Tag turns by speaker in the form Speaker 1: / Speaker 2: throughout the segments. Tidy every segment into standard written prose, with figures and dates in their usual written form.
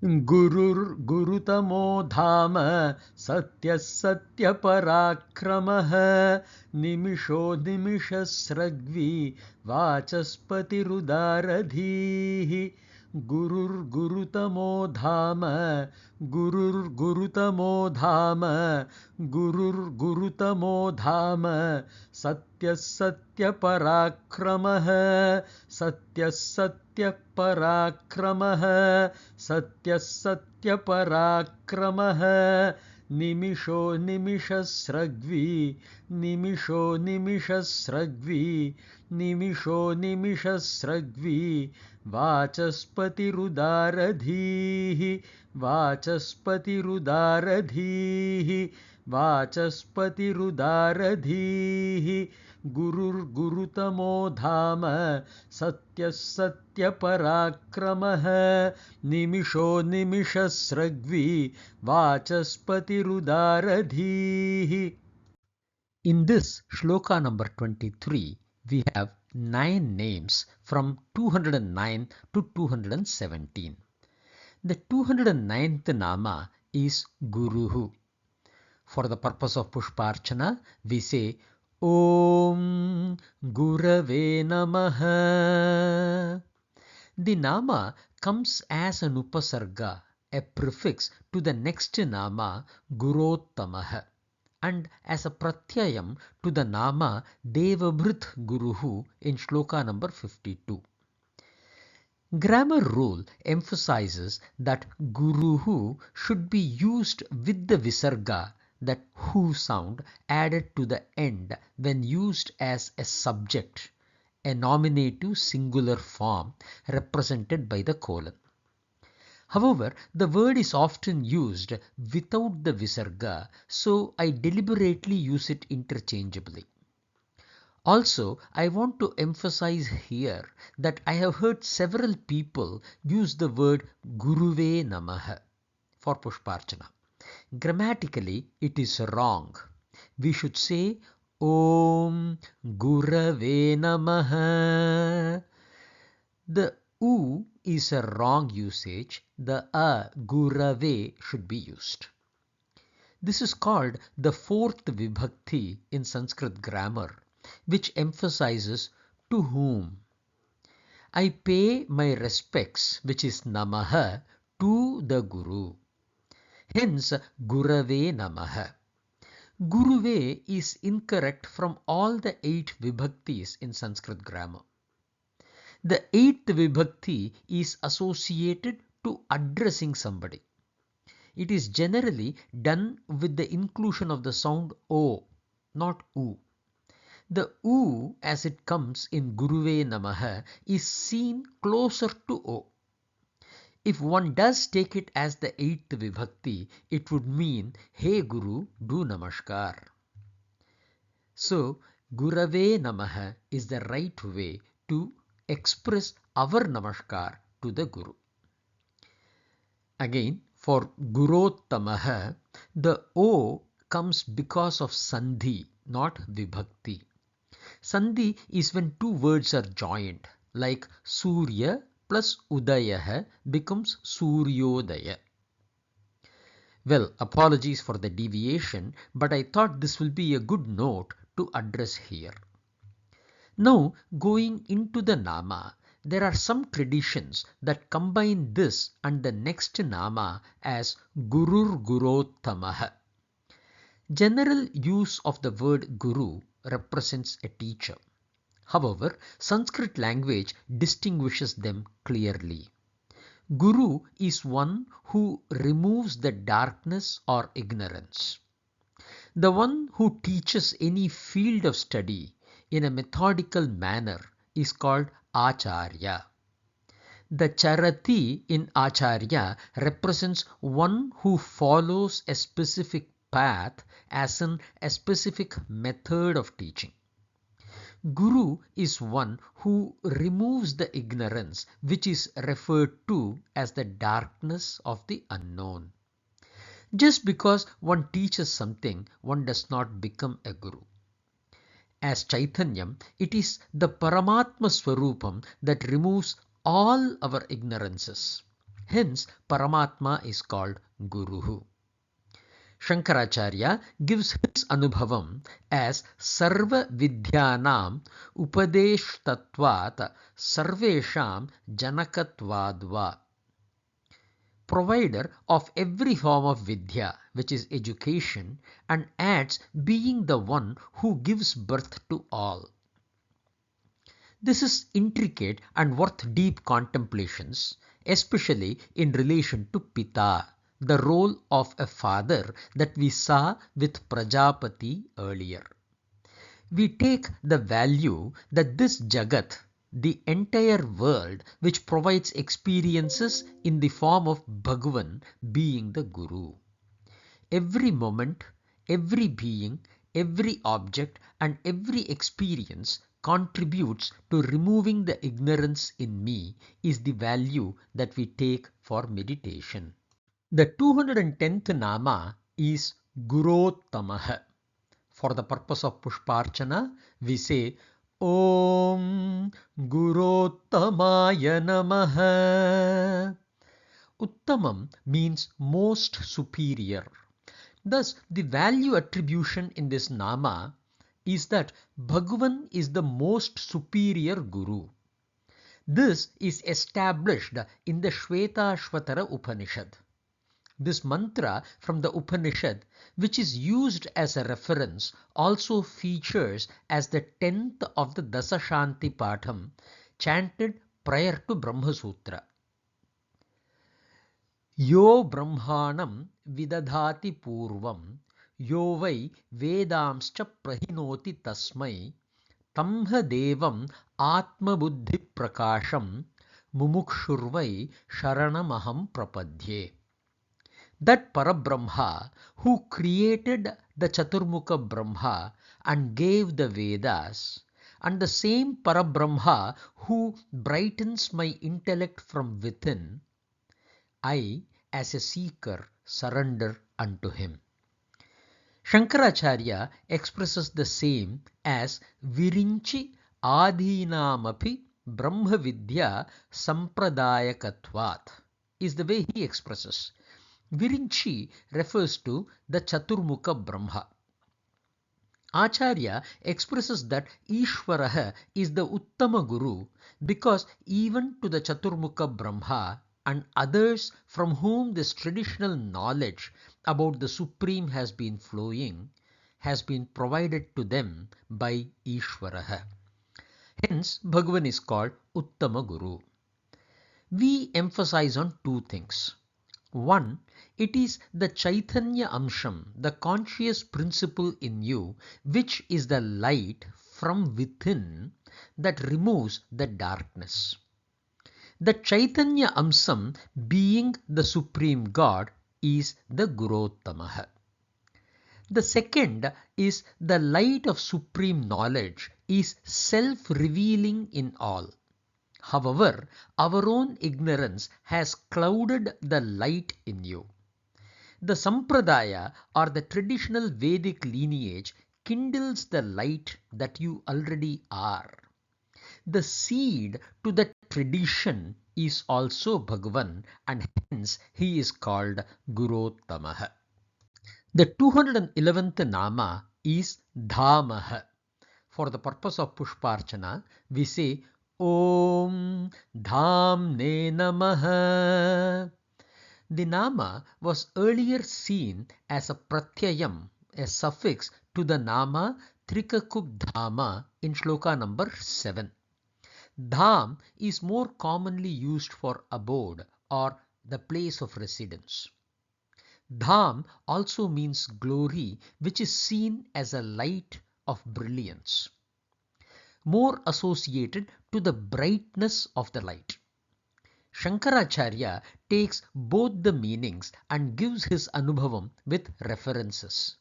Speaker 1: Gurur Gurutamo Dhama Satyas Satya Parakramah Nimisho Nimishasragvi Vachaspati Rudaradhihi Gurur Gurutamo Dhama Gurur Gurutamo Dhama Gurur Gurutamo Dhama Satyas Satya Parakramah Satyas Satya Parakramah Satyas Satya Parakramah Nimisho Nimishasragvi Nimisho Nimishasragvi Nimisho Nimishasragvi Vachaspati Rudaradhihi Vachaspati Rudaradhihi Vachaspati Rudaradhihi Gurur Gurutamo Dhama Satyas Satya Parakramah Nimisho Nimishasragvi Vachaspati Rudaradhihi. In this shloka number 23, we have 9 names from 209 to 217. The 209th nama is Guruhu. For the purpose of Pushparchana, we say Om Gurave Namaha. The nama comes as an upasarga, a prefix to the next nama Gurottamaha, and as a pratyayam to the nama Devabhrit Guruhu in shloka number 52. Grammar rule emphasizes that Guruhu should be used with the visarga, that hu sound, added to the end when used as a subject, a nominative singular form represented by the colon. However, the word is often used without the visarga, so I deliberately use it interchangeably. Also, I want to emphasize here that I have heard several people use the word Guruve Namaha for Pushparchana. Grammatically, it is wrong. We should say Om Gurave Namaha. The U is a wrong usage. The Gurave should be used. This is called the fourth vibhakti in Sanskrit grammar, which emphasizes to whom. I pay my respects, which is namaha, to the Guru. Hence, Gurave Namaha. Guruve is incorrect from all the 8 vibhaktis in Sanskrit grammar. The 8th vibhakti is associated to addressing somebody. It is generally done with the inclusion of the sound O, not U. The U as it comes in Guruve Namaha is seen closer to O. If one does take it as the 8th vibhakti, it would mean, Hey Guru, do Namaskar. So, Gurave Namaha is the right way to express our Namaskar to the Guru. Again, for Gurottamaha, the O comes because of Sandhi, not Vibhakti. Sandhi is when two words are joined, like Surya plus Udayah becomes Suryodaya. Well, apologies for the deviation, but I thought this will be a good note to address here. Now, going into the Nama, there are some traditions that combine this and the next Nama as Gurur Gurottamaha. General use of the word Guru represents a teacher. However, Sanskrit language distinguishes them clearly. Guru is one who removes the darkness or ignorance. The one who teaches any field of study in a methodical manner is called Acharya. The Charati in Acharya represents one who follows a specific path, as in a specific method of teaching. Guru is one who removes the ignorance, which is referred to as the darkness of the unknown. Just because one teaches something, one does not become a Guru. As Chaitanyam, it is the Paramatma Swarupam that removes all our ignorances. Hence, Paramatma is called Guruhu. Shankaracharya gives his anubhavam as Sarva Vidyanam Upadeshtatvat Sarvesham Janakatvadva. Provider of every form of vidya, which is education, and adds being the one who gives birth to all. This is intricate and worth deep contemplations, especially in relation to Pita, the role of a father that we saw with Prajapati earlier. We take the value that this Jagat, the entire world, which provides experiences in the form of Bhagavan being the Guru. Every moment, every being, every object and every experience contributes to removing the ignorance in me is the value that we take for meditation. The 210th Nama is Gurottamaha. For the purpose of Pushparchana, we say Om Gurottamaya Namaha. Uttamam means most superior. Thus, the value attribution in this Nama is that Bhagavan is the most superior Guru. This is established in the Shvetashvatara Upanishad. This mantra from the Upanishad, which is used as a reference, also features as the 10th of the Dasashanti Patham, chanted prior to Brahma Sutra. Yo Brahmanam Vidadhati Purvam Yo Vai Vedamscha Prahinoti Tasmai Tamha Devam Atma Buddhi Prakasham Mumukshurvai Sharanamaham Prapadye. That Parabrahma who created the Chaturmukha Brahma and gave the Vedas, and the same Parabrahma who brightens my intellect from within, I, as a seeker, surrender unto him. Shankaracharya expresses the same as Virinchi Adhinamapi Brahma Vidya Sampradayakatvat, is the way he expresses. Virinchi refers to the Chaturmukha Brahma. Acharya expresses that Ishvaraha is the Uttama Guru because even to the Chaturmukha Brahma and others from whom this traditional knowledge about the Supreme has been flowing has been provided to them by Ishvaraha. Hence, Bhagavan is called Uttama Guru. We emphasize on two things. One, it is the Chaitanya Amsham, the conscious principle in you, which is the light from within that removes the darkness. The Chaitanya Amsam, being the Supreme God, is the Gurottamaha. The second is the light of supreme knowledge is self-revealing in all. However, our own ignorance has clouded the light in you. The Sampradaya or the traditional Vedic lineage kindles the light that you already are. The seed to the tradition is also Bhagavan, and hence he is called Gurottamaha. The 211th Nama is Dhamaha. For the purpose of Pushparchana, we say Om Dhamne Namaha. The Nama was earlier seen as a pratyayam, a suffix to the Nama Trikakubdhama in shloka number 7. Dham is more commonly used for abode or the place of residence. Dham also means glory, which is seen as a light of brilliance, more associated to the brightness of the light. Shankaracharya takes both the meanings and gives his anubhavam with references.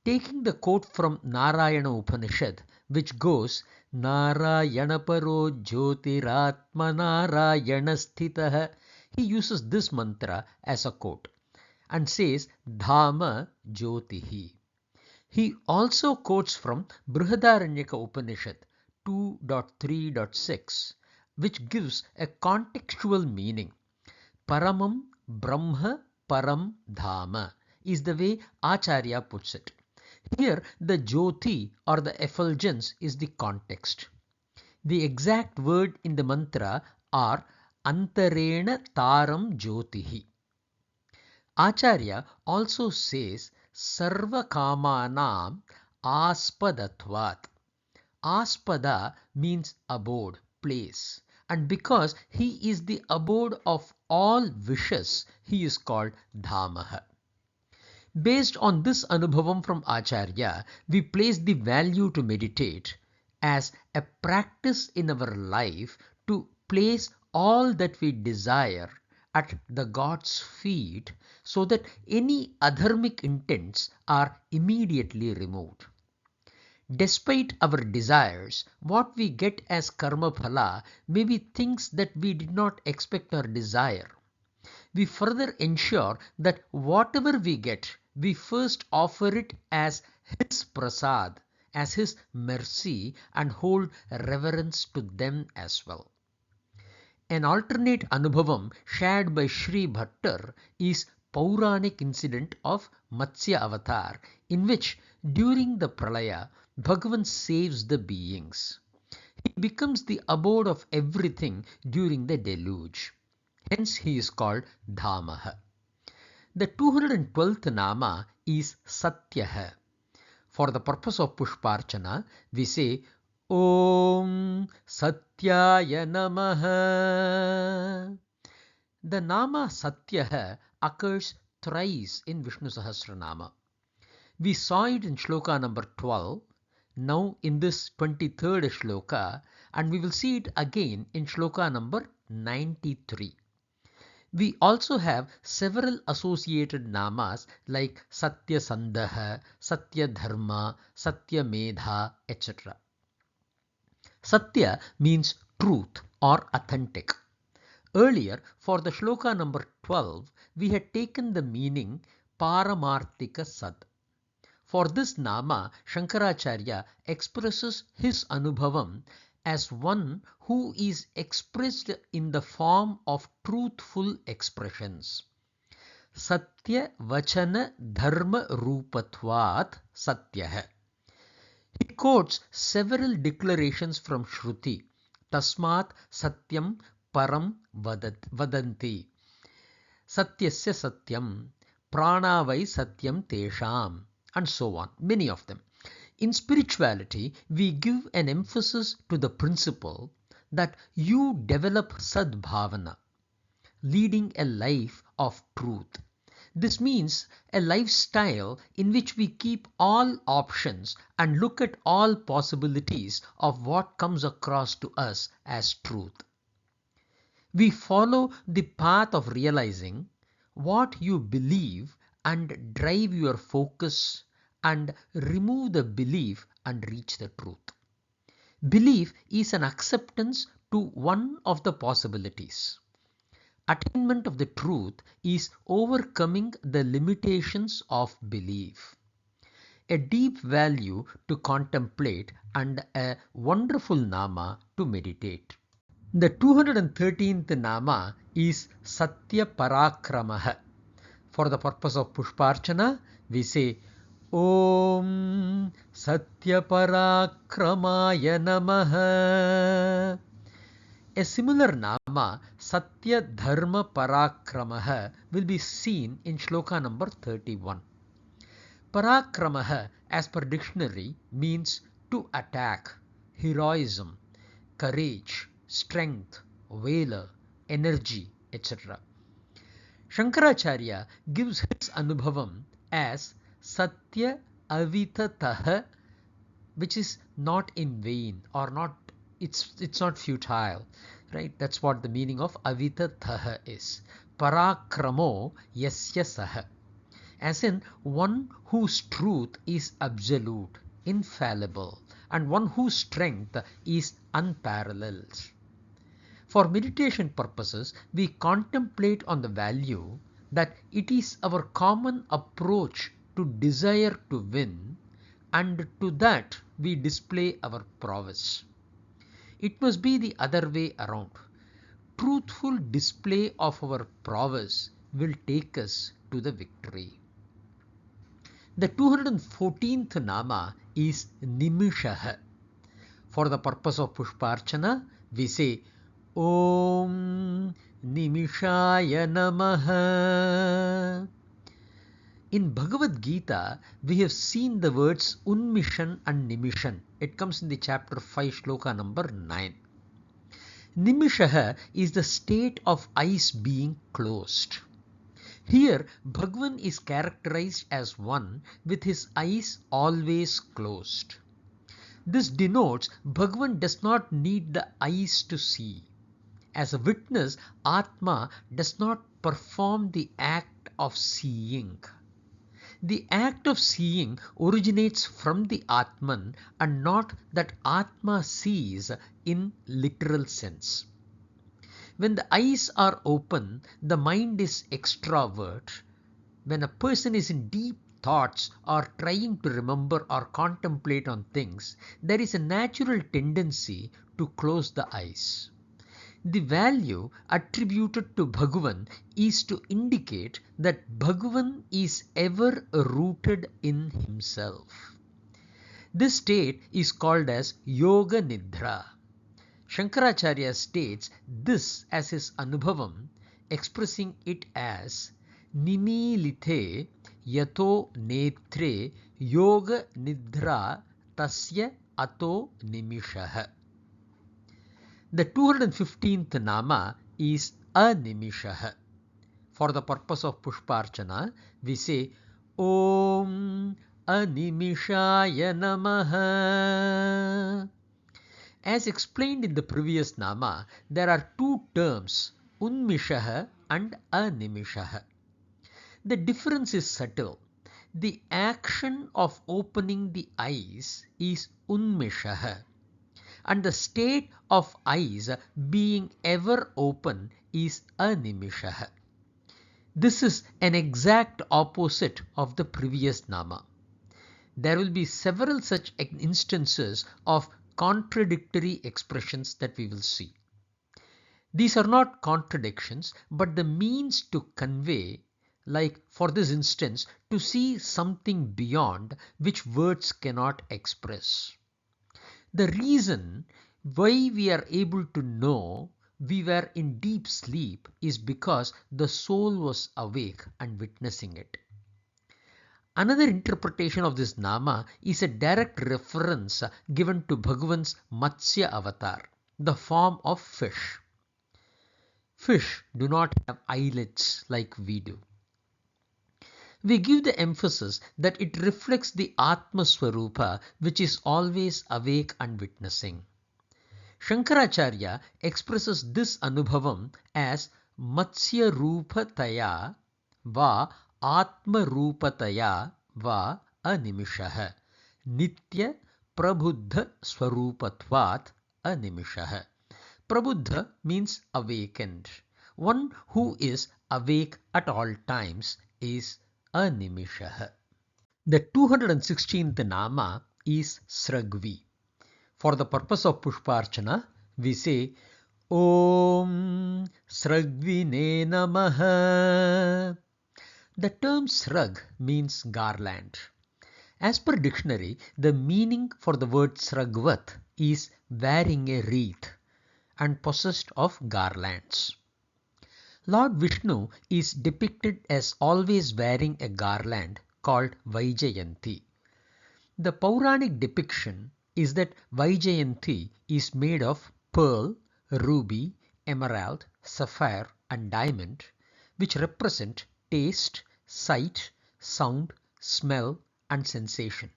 Speaker 1: Taking the quote from Narayana Upanishad, which goes Narayana Paro Jyotiratma Narayana Sthitah, he uses this mantra as a quote and says Dhama Jyotihi. He also quotes from Brihadaranyaka Upanishad 2.3.6, which gives a contextual meaning. Paramam Brahma Param Dhama is the way Acharya puts it. Here the Jyoti or the effulgence is the context. The exact word in the mantra are Antarena Taram Jyotihi. Acharya also says Sarva Kamanam Aspadatvat. Aspada means abode, place. And because he is the abode of all wishes, he is called Dhamaha. Based on this Anubhavam from Acharya, we place the value to meditate as a practice in our life to place all that we desire at the God's feet so that any adharmic intents are immediately removed. Despite our desires, what we get as karma phala may be things that we did not expect or desire. We further ensure that whatever we get, we first offer it as His prasad, as His mercy, and hold reverence to them as well. An alternate Anubhavam shared by Sri Bhattar is Pauranic incident of Matsya Avatar, in which during the Pralaya, Bhagavan saves the beings. He becomes the abode of everything during the deluge. Hence he is called Dhamaha. The 212th Nama is Satyaha. For the purpose of Pushparchana, we say Om Satyaya Namaha. The Nama Satyaha occurs thrice in Vishnu Sahasranama. We saw it in Shloka number 12, now in this 23rd Shloka, and we will see it again in Shloka number 93. We also have several associated namas like Satya Sandaha, Satya Dharma, Satya Medha, etc. Satya means truth or authentic. Earlier, for the Shloka number 12, we had taken the meaning Paramarthika Sat. For this Nama, Shankaracharya expresses his Anubhavam as one who is expressed in the form of truthful expressions. Satya Vachana Dharma Rupatvat Satyah. He quotes several declarations from Shruti. Tasmat Satyam Param Vadanti. Satyasya Satyam. Pranavai Satyam Tesham. And so on. Many of them. In spirituality, we give an emphasis to the principle that you develop sadbhavana, leading a life of truth. This means a lifestyle in which we keep all options and look at all possibilities of what comes across to us as truth. We follow the path of realizing what you believe and drive your focus and remove the belief and reach the truth. Belief is an acceptance to one of the possibilities. Attainment of the truth is overcoming the limitations of belief. A deep value to contemplate and a wonderful Nama to meditate. The 213th Nama is Satya Parakramaha. For the purpose of Pushparchana, we say Om Satya Parakramaya Namaha. A similar Nama, Satya Dharma Parakramaha, will be seen in Shloka number 31. Parakramaha, as per dictionary, means to attack, heroism, courage, strength, valor, energy, etc. Shankaracharya gives his Anubhavam as Satya Avitataha, which is not in vain or not, it's not futile, right? That's what the meaning of Avitataha is. Parakramo Yasya Saha, as in one whose truth is absolute, infallible, and one whose strength is unparalleled. For meditation purposes, we contemplate on the value that it is our common approach to desire to win, and to that we display our prowess. It must be the other way around. truthful display of our prowess will take us to the victory. The 214th Nama is Nimishah. For the purpose of Pushparchana, we say Om Nimishaya Namaha. In Bhagavad Gita, we have seen the words Unmishan and Nimishan. It comes in the chapter 5, shloka number 9. Nimishaha is the state of eyes being closed. Here, Bhagavan is characterized as one with his eyes always closed. This denotes Bhagavan does not need the eyes to see. As a witness, Atma does not perform the act of seeing. The act of seeing originates from the Atman and not that Atma sees in literal sense. When the eyes are open, the mind is extrovert. When a person is in deep thoughts or trying to remember or contemplate on things, there is a natural tendency to close the eyes. The value attributed to Bhagavan is to indicate that Bhagavan is ever rooted in himself. This state is called as Yoga Nidra. Shankaracharya states this as his Anubhavam, expressing it as Nimilithe Yato Netre Yoga Nidra Tasya Ato Nimishaha. The 215th Nama is Animishaha. For the purpose of Pushparchana, we say Om Animishaya Namaha. As explained in the previous Nama, there are two terms, Unmishaha and Animishaha. The difference is subtle. The action of opening the eyes is Unmishaha, and the state of eyes being ever open is Animishaha. This is an exact opposite of the previous Nama. There will be several such instances of contradictory expressions that we will see. These are not contradictions, but the means to convey, like for this instance, to see something beyond which words cannot express. The reason why we are able to know we were in deep sleep is because the soul was awake and witnessing it. Another interpretation of this Nama is a direct reference given to Bhagavan's Matsya avatar, the form of fish. Fish do not have eyelids like we do. We give the emphasis that it reflects the Atma Swarupa, which is always awake and witnessing. Shankaracharya expresses this Anubhavam as Matsya Rupataya va Atma Rupataya va Animishaha Nitya Prabuddha Swarupatvat Animishaha. Prabuddha means awakened. One who is awake at all times is Animishaha. The 216th Nama is Sragvi. For the purpose of Pushparchana, we say Om Sragvine Namaha. The term Srag means garland. As per dictionary, the meaning for the word Sragvat is wearing a wreath and possessed of garlands. Lord Vishnu is depicted as always wearing a garland called Vaijayanti. The Puranic depiction is that Vaijayanti is made of pearl, ruby, emerald, sapphire and diamond, which represent taste, sight, sound, smell and sensation.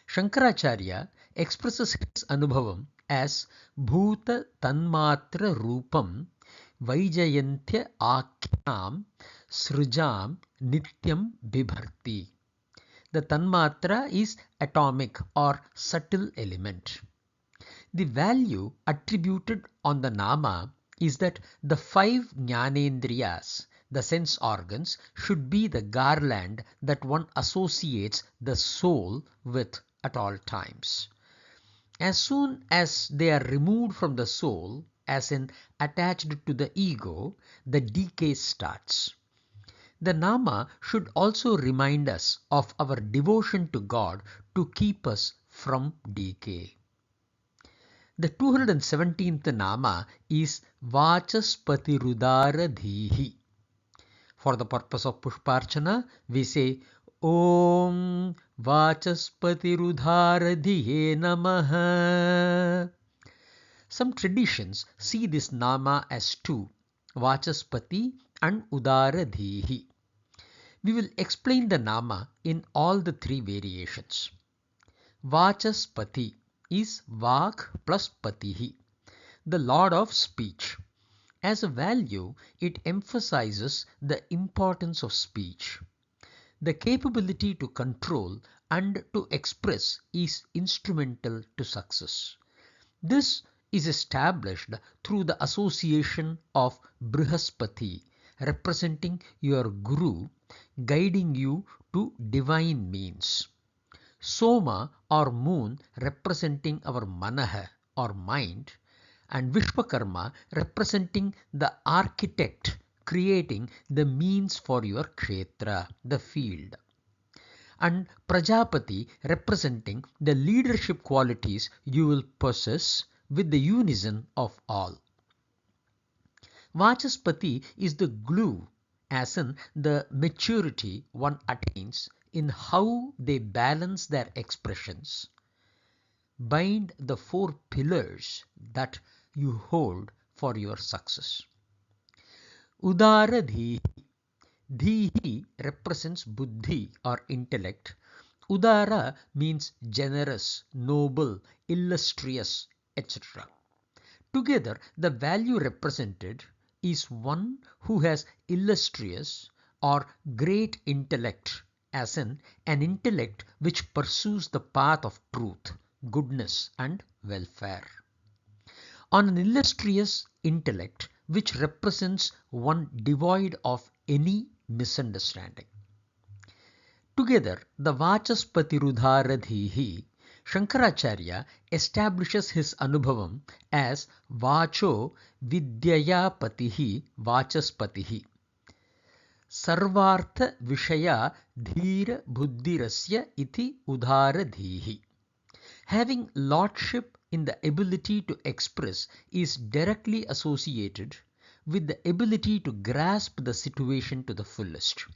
Speaker 1: Shankaracharya expresses his Anubhavam as Bhuta Tanmatra Rupam Vaijayantya Akhyam Srujam Nityam Bibharti. The Tanmatra is atomic or subtle element. The value attributed on the Nama is that the five Jnanendriyas, the sense organs, should be the garland that one associates the soul with at all times. As soon as they are removed from the soul, as in attached to the ego, the decay starts. The nama should also remind us of our devotion to God to keep us from decay. The 217th nama is Vachaspatirudaradhihi. For the purpose of Pushparchana, we say Om Vachaspatirudaradhiye Namaha. Some traditions see this nama as two, Vachaspati and Udaradhihi. We will explain the nama in all the three variations. Vachaspati is Vak plus Patihi, the Lord of speech. As a value, it emphasizes the importance of speech. The capability to control and to express is instrumental to success. This is established through the association of Brihaspati, representing your Guru, guiding you to divine means. Soma or moon representing our Manaha or mind, and Vishwakarma representing the architect creating the means for your kshetra, the field. And Prajapati representing the leadership qualities you will possess with the unison of all. Vachaspati is the glue, as in the maturity one attains in how they balance their expressions, bind the four pillars that you hold for your success. Udaradhihi. Dhihi represents buddhi or intellect. Udara means generous, noble, illustrious, etc. Together, the value represented is one who has illustrious or great intellect, as in an intellect which pursues the path of truth, goodness and welfare. On an illustrious intellect which represents one devoid of any misunderstanding. Together, the Vachaspatirudaradhihi, Shankaracharya establishes his Anubhavam as Vacho Vidyaya Patihi Vachaspatihi. Sarvartha Vishaya Dhira Buddhirasya iti Udaradhihi. Having lordship in the ability to express is directly associated with the ability to grasp the situation to the fullest.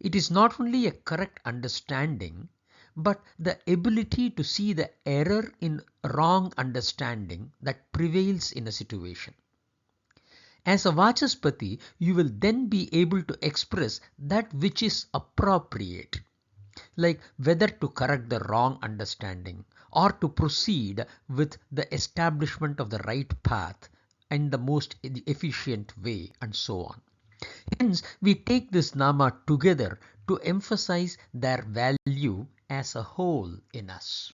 Speaker 1: It is not only a correct understanding, but the ability to see the error in wrong understanding that prevails in a situation. As a Vachaspati, you will then be able to express that which is appropriate, like whether to correct the wrong understanding or to proceed with the establishment of the right path in the most efficient way, and so on. Hence, we take this nama together to emphasize their value as a whole in us.